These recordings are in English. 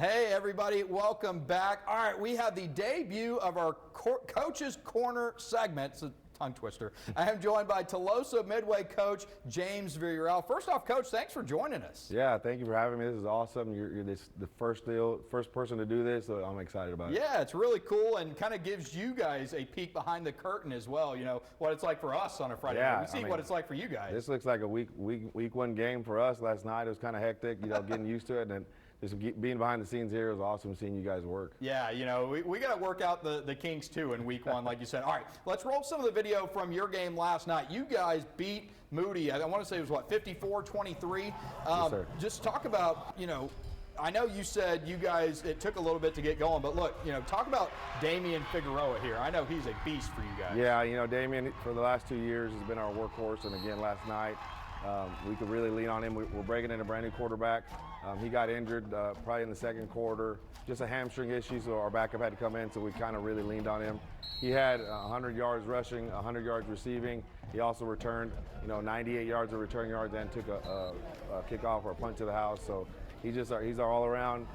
Hey everybody, welcome back. All right, we have the debut of our Coach's Corner segment. It's a tongue twister. I am joined by Tuloso-Midway coach James Villarreal. First off, Coach, thanks for joining us. Yeah, thank you for having me. This is awesome. You're the first person to do this, so I'm excited about it. Yeah, it's really cool and kind of gives you guys a peek behind the curtain as well. You know, what it's like for us on a Friday night. We see what it's like for you guys. This looks like a week one game for us. Last night it was kind of hectic, getting used to it. And just being behind the scenes here is awesome, seeing you guys work. Yeah, we got to work out the kinks too in week one, like you said. All right, let's roll some of the video from your game last night. You guys beat Moody. I want to say it was, what, 54-23? Yes, sir. Just talk about, I know you said you guys, it took a little bit to get going, but look, talk about Damian Figueroa here. I know he's a beast for you guys. Yeah, Damian for the last 2 years has been our workhorse, and again last night, we could really lean on him. We're breaking in a brand new quarterback. He got injured probably in the second quarter, just a hamstring issue, so our backup had to come in, so we kind of really leaned on him. He had 100 yards rushing, 100 yards receiving. He also returned, 98 yards of return yards and took a kickoff or a punt to the house. So he's our all-around,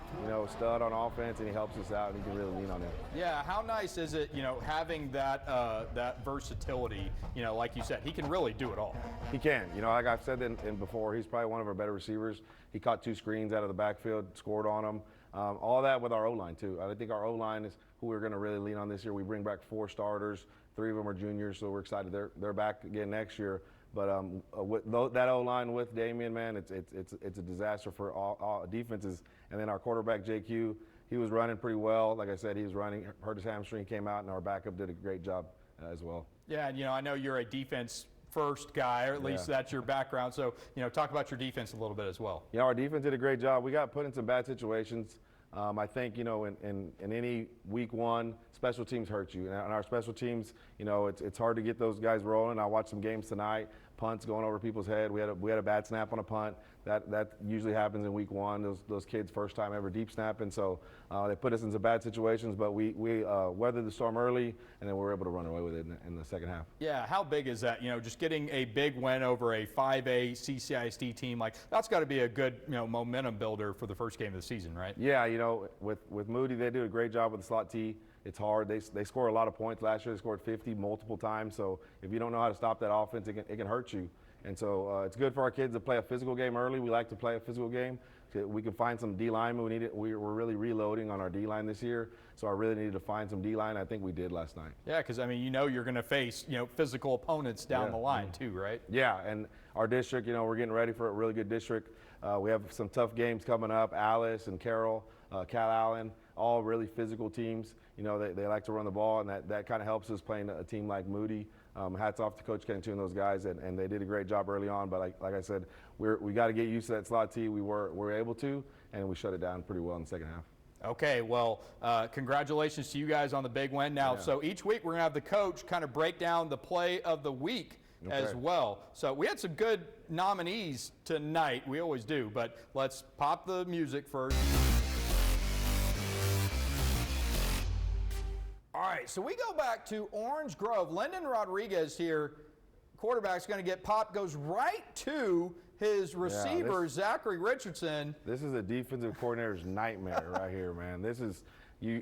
stud on offense, and he helps us out, and you can really lean on him. Yeah, how nice is it, having that versatility? Like you said, he can really do it all. He can. Like I've said before, he's probably one of our better receivers. He caught 2 screens out of the backfield, scored on them. All that with our O-line too. I think our O-line is who we're going to really lean on this year. We bring back 4 starters, 3 of them are juniors, so we're excited they're back again next year. But with that O-line with Damian, man, it's a disaster for all defenses. And then our quarterback, JQ, he was running pretty well. Like I said, he was running, hurt his hamstring, came out, and our backup did a great job as well. Yeah, and I know you're a defense first guy, or at least that's your background. So, talk about your defense a little bit as well. Yeah, our defense did a great job. We got put in some bad situations. I think, in any week one, special teams hurt you. And our special teams, it's hard to get those guys rolling. I watched some games tonight, punts going over people's head. We had a bad snap on a punt. That usually happens in week one. Those kids first time ever deep snapping. So they put us in some bad situations, but we weathered the storm early, and then we were able to run away with it in the second half. Yeah, how big is that? Just getting a big win over a 5A CCISD team, that's got to be a good momentum builder for the first game of the season, right? Yeah, with Moody, they do a great job with the slot T. It's hard. They score a lot of points. Last year they scored 50 multiple times. So if you don't know how to stop that offense, it can hurt you. And so it's good for our kids to play a physical game early. We like to play a physical game. We can find some D-linemen. We're really reloading on our D-line this year. So I really needed to find some D-line. I think we did last night. Yeah, because, you're going to face, physical opponents down the line too, right? Yeah, and our district, we're getting ready for a really good district. We have some tough games coming up. Alice and Carroll, Cal Allen, all really physical teams. They like to run the ball, and that kind of helps us playing a team like Moody. Hats off to Coach Cantu and those guys, and they did a great job early on. But like I said, we got to get used to that slot T. We were able to, and we shut it down pretty well in the second half. Okay, well, congratulations to you guys on the big win. Now, so each week we're going to have the coach kind of break down the play of the week as well. So we had some good nominees tonight. We always do, but let's pop the music first. All right, so we go back to Orange Grove. Lyndon Rodriguez here, quarterback's going to get popped, goes right to his receiver, Zachary Richardson. This is a defensive coordinator's nightmare right here, man.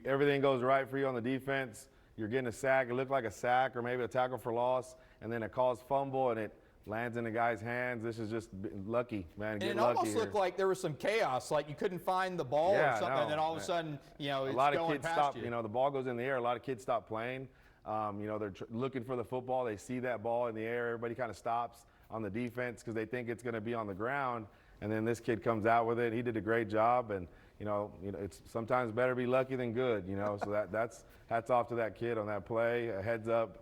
Everything goes right for you on the defense. You're getting a sack. It looked like a sack or maybe a tackle for loss, and then it calls fumble, and it lands in the guy's hands. This is just lucky, man. And it almost looked like there was some chaos, like you couldn't find the ball or something, and then all of a sudden, it's a lot of going kids past stop. you. The ball goes in the air. A lot of kids stop playing. They're looking for the football. They see that ball in the air. Everybody kind of stops on the defense because they think it's going to be on the ground. And then this kid comes out with it. He did a great job, and it's sometimes better be lucky than good. So that's hats off to that kid on that play. A heads up.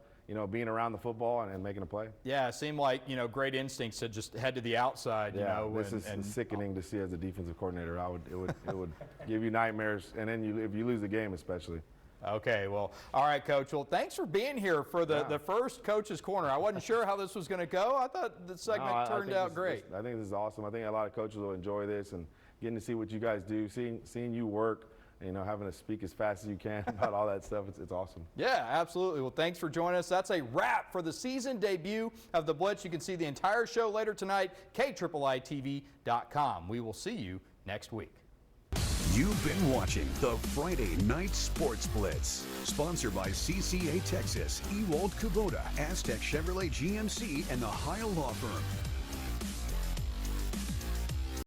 Being around the football and making a play. Yeah, it seemed like, great instincts to just head to the outside, This is sickening to see as a defensive coordinator. It would give you nightmares, and then if you lose the game especially. Okay, well, all right, Coach. Well, thanks for being here for the first Coach's Corner. I wasn't sure how this was going to go. I thought the segment turned out great. I think this is awesome. I think a lot of coaches will enjoy this and getting to see what you guys do, seeing you work. Having to speak as fast as you can about all that stuff, it's awesome. Yeah, absolutely. Well, thanks for joining us. That's a wrap for the season debut of the Blitz. You can see the entire show later tonight, KIIITV.com. We will see you next week. You've been watching the Friday Night Sports Blitz, sponsored by CCA Texas, Ewald Kubota, Aztec Chevrolet GMC, and the Heil Law Firm.